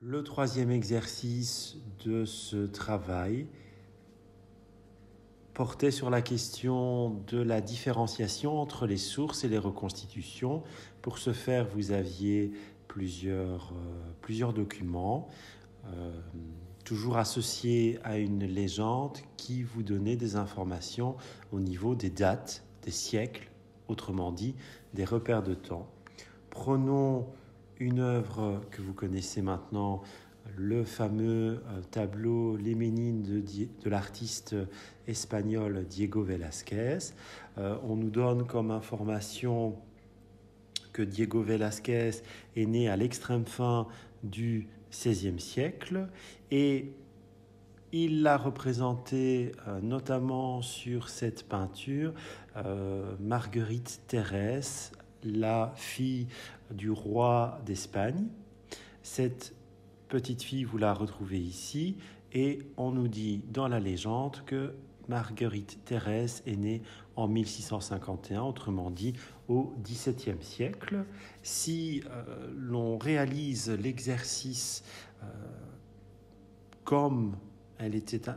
Le troisième exercice de ce travail portait sur la question de la différenciation entre les sources et les reconstitutions. Pour ce faire, vous aviez plusieurs documents, toujours associés à une légende qui vous donnait des informations au niveau des dates, des siècles, autrement dit, des repères de temps. Prenons une œuvre que vous connaissez maintenant, le fameux tableau Les Ménines de l'artiste espagnol Diego Velázquez. On nous donne comme information que Diego Velázquez est né à l'extrême fin du XVIe siècle et il l'a représenté notamment sur cette peinture Marguerite Thérèse, la fille du roi d'Espagne. Cette petite fille, vous la retrouvez ici, et on nous dit dans la légende que Marguerite Thérèse est née en 1651, autrement dit au XVIIe siècle. Si l'on réalise l'exercice comme il était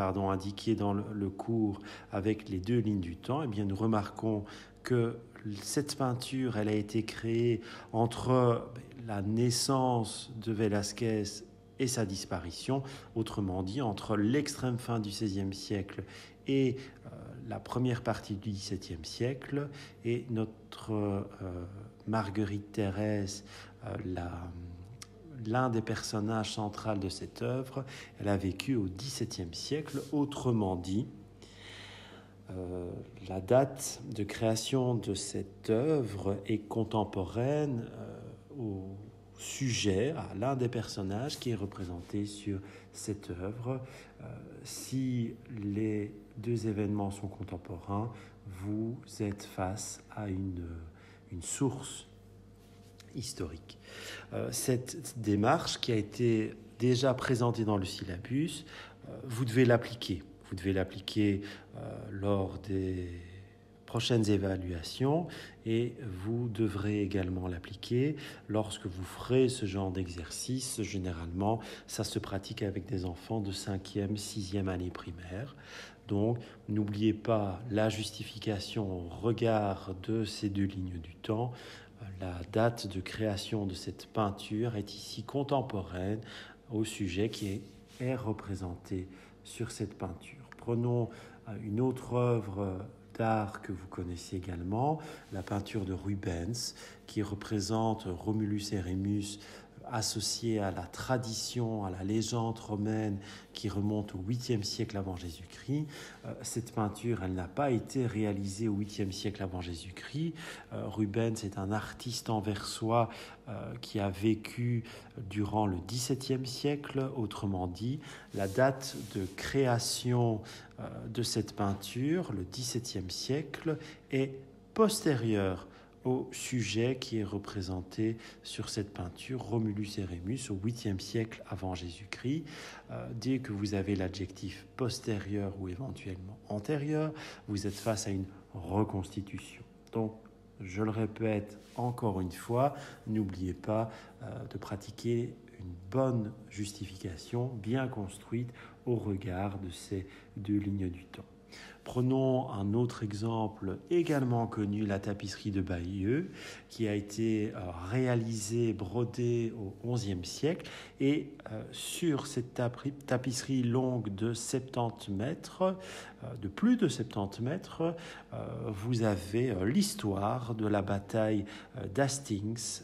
indiqué dans le cours avec les deux lignes du temps, eh bien nous remarquons que cette peinture, elle a été créée entre la naissance de Velázquez et sa disparition, autrement dit entre l'extrême fin du XVIe siècle et la première partie du XVIIe siècle. Et notre Marguerite Thérèse, l'un des personnages centraux de cette œuvre, elle a vécu au XVIIe siècle, autrement dit, la date de création de cette œuvre est contemporaine au sujet, à l'un des personnages qui est représenté sur cette œuvre. Si les deux événements sont contemporains, vous êtes face à une source historique. Cette démarche qui a été déjà présentée dans le syllabus, vous devez l'appliquer. Vous devez l'appliquer lors des prochaines évaluations et vous devrez également l'appliquer lorsque vous ferez ce genre d'exercice. Généralement, ça se pratique avec des enfants de 5e, 6e année primaire. Donc, n'oubliez pas la justification au regard de ces deux lignes du temps. La date de création de cette peinture est ici contemporaine au sujet qui est représenté sur cette peinture. Prenons une autre œuvre d'art que vous connaissez également, la peinture de Rubens, qui représente Romulus et Rémus associé à la tradition, à la légende romaine qui remonte au 8e siècle avant Jésus-Christ. Cette peinture, elle n'a pas été réalisée au 8e siècle avant Jésus-Christ. Rubens est un artiste anversois qui a vécu durant le XVIIe siècle. Autrement dit, la date de création de cette peinture, le XVIIe siècle, est postérieure au sujet qui est représenté sur cette peinture, Romulus et Rémus, au 8e siècle avant Jésus-Christ. Dès que vous avez l'adjectif postérieur ou éventuellement antérieur, vous êtes face à une reconstitution. Donc, je le répète encore une fois, n'oubliez pas de pratiquer une bonne justification bien construite au regard de ces deux lignes du temps. Prenons un autre exemple également connu, la tapisserie de Bayeux, qui a été réalisée, brodée au XIe siècle. Et sur cette tapisserie longue de 70 mètres, de plus de 70 mètres, vous avez l'histoire de la bataille d'Hastings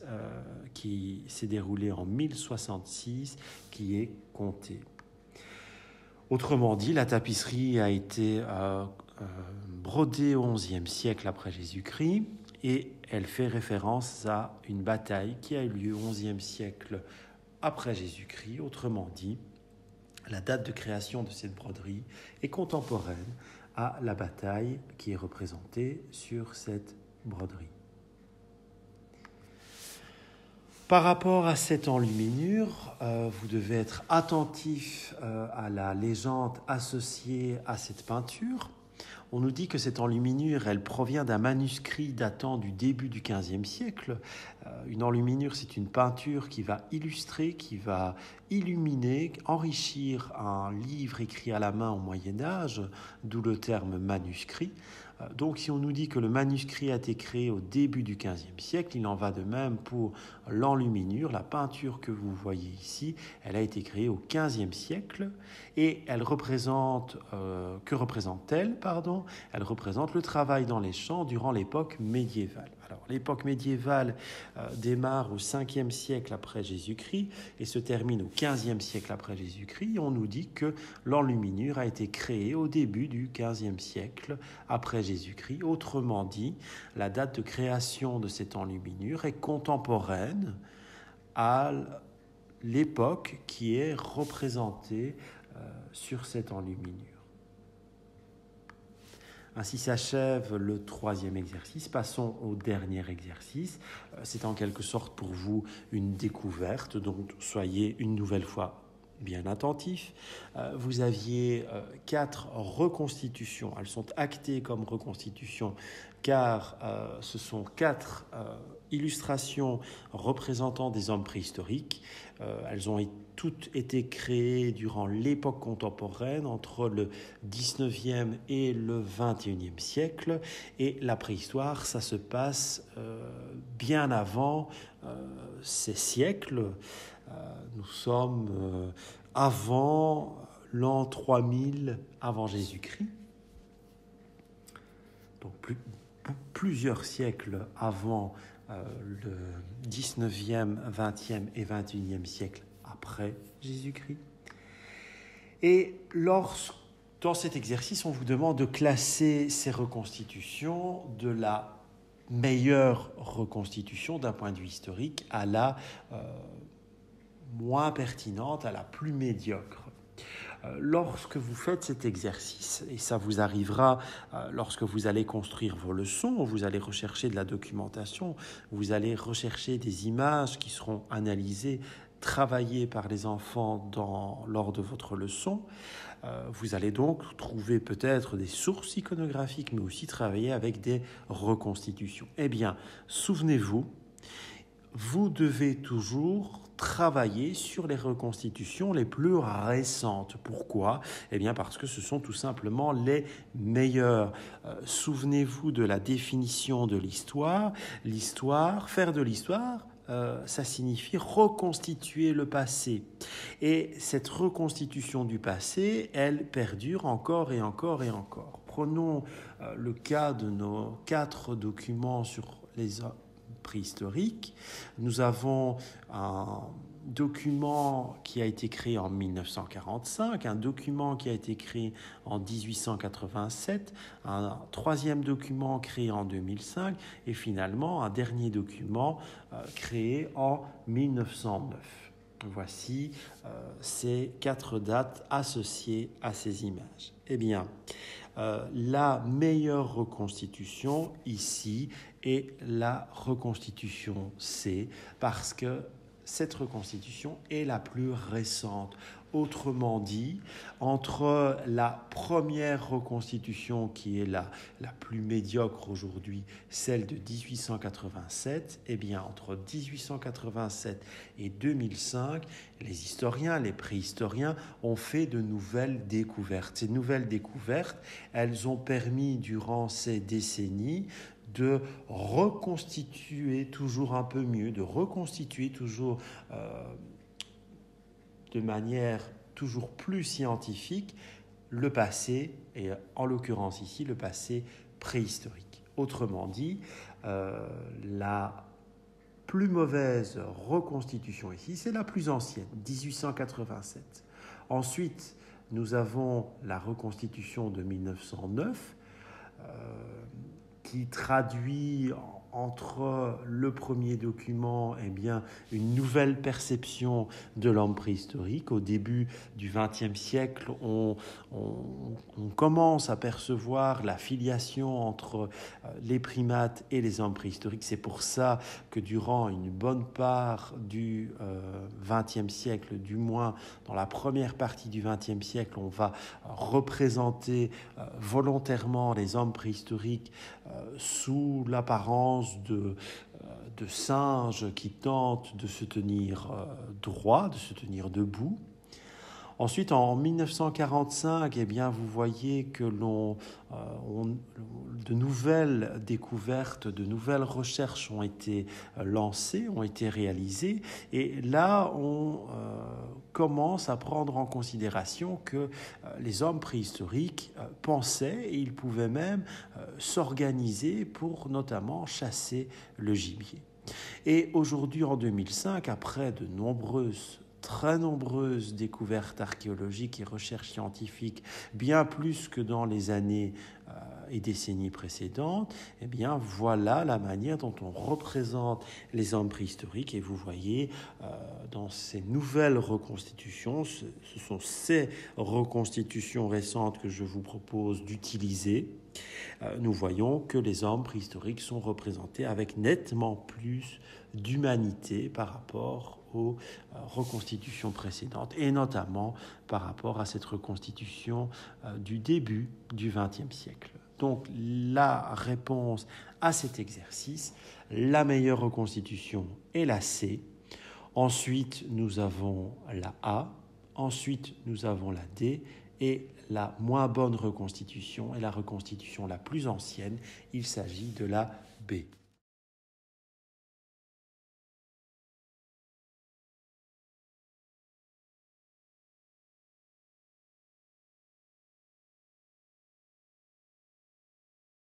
qui s'est déroulée en 1066, qui est comptée. Autrement dit, la tapisserie a été brodée au XIe siècle après Jésus-Christ et elle fait référence à une bataille qui a eu lieu au XIe siècle après Jésus-Christ. Autrement dit, la date de création de cette broderie est contemporaine à la bataille qui est représentée sur cette broderie. Par rapport à cette enluminure, vous devez être attentif à la légende associée à cette peinture. On nous dit que cette enluminure, elle provient d'un manuscrit datant du début du XVe siècle. Une enluminure, c'est une peinture qui va illustrer, qui va illuminer, enrichir un livre écrit à la main au Moyen-Âge, d'où le terme manuscrit. Donc si on nous dit que le manuscrit a été créé au début du XVe siècle, il en va de même pour l'enluminure. La peinture que vous voyez ici, elle a été créée au XVe siècle et elle représente, que représente-t-elle, pardon ? Elle représente le travail dans les champs durant l'époque médiévale. Alors l'époque médiévale démarre au 5e siècle après Jésus-Christ et se termine au 15e siècle après Jésus-Christ. On nous dit que l'enluminure a été créée au début du 15e siècle après Jésus-Christ. Autrement dit, la date de création de cette enluminure est contemporaine à l'époque qui est représentée sur cette enluminure. Ainsi s'achève le 3e exercice. Passons au dernier exercice. C'est en quelque sorte pour vous une découverte, donc soyez une nouvelle fois bien attentifs. Vous aviez 4 reconstitutions. Elles sont actées comme reconstitutions car ce sont 4 illustrations représentant des hommes préhistoriques. Elles ont toutes été créées durant l'époque contemporaine, entre le 19e et le 21e siècle. Et la préhistoire, ça se passe bien avant ces siècles. Nous sommes avant l'an 3000 avant Jésus-Christ. Donc plusieurs siècles avant le 19e, 20e et 21e siècle après Jésus-Christ. Et dans cet exercice, on vous demande de classer ces reconstitutions de la meilleure reconstitution d'un point de vue historique à la moins pertinente, à la plus médiocre. Lorsque vous faites cet exercice, et ça vous arrivera lorsque vous allez construire vos leçons, vous allez rechercher de la documentation, vous allez rechercher des images qui seront analysées, travaillées par les enfants lors de votre leçon. Vous allez donc trouver peut-être des sources iconographiques, mais aussi travailler avec des reconstitutions. Eh bien, souvenez-vous, vous devez toujours travailler sur les reconstitutions les plus récentes. Pourquoi ? Eh bien parce que ce sont tout simplement les meilleures. Souvenez-vous de la définition de l'histoire. Faire de l'histoire, ça signifie reconstituer le passé. Et cette reconstitution du passé, elle perdure encore et encore et encore. Prenons le cas de nos 4 documents sur les préhistorique. Nous avons un document qui a été créé en 1945, un document qui a été créé en 1887, un 3e document créé en 2005 et finalement un dernier document créé en 1909. Voici ces 4 dates associées à ces images. Eh bien, la meilleure reconstitution ici est la reconstitution C, parce que cette reconstitution est la plus récente. Autrement dit, entre la première reconstitution qui est la plus médiocre aujourd'hui, celle de 1887, eh bien entre 1887 et 2005, les historiens, les préhistoriens ont fait de nouvelles découvertes. Ces nouvelles découvertes, elles ont permis durant ces décennies de reconstituer toujours un peu mieux, de reconstituer toujours de manière toujours plus scientifique le passé, et en l'occurrence ici le passé préhistorique. Autrement dit, la plus mauvaise reconstitution ici, c'est la plus ancienne, 1887. Ensuite, nous avons la reconstitution de 1909, qui traduit entre le premier document, une nouvelle perception de l'homme préhistorique. Au début du XXe siècle, on commence à percevoir la filiation entre les primates et les hommes préhistoriques. C'est pour ça que durant une bonne part du XXe siècle, du moins dans la première partie du XXe siècle, on va représenter volontairement les hommes préhistoriques sous l'apparence de singes qui tentent de se tenir droit, de se tenir debout. Ensuite, en 1945, vous voyez que de nouvelles découvertes, de nouvelles recherches ont été lancées, ont été réalisées. Et là, on commence à prendre en considération que les hommes préhistoriques pensaient et ils pouvaient même s'organiser pour notamment chasser le gibier. Et aujourd'hui, en 2005, après très nombreuses découvertes archéologiques et recherches scientifiques, bien plus que dans les années et décennies précédentes, voilà la manière dont on représente les hommes préhistoriques. Et vous voyez, dans ces nouvelles reconstitutions, ce sont ces reconstitutions récentes que je vous propose d'utiliser, nous voyons que les hommes préhistoriques sont représentés avec nettement plus d'humanité par rapport aux reconstitutions précédentes, et notamment par rapport à cette reconstitution du début du XXe siècle. Donc la réponse à cet exercice, la meilleure reconstitution est la C. Ensuite, nous avons la A. Ensuite, nous avons la D. Et la moins bonne reconstitution est la reconstitution la plus ancienne. Il s'agit de la B.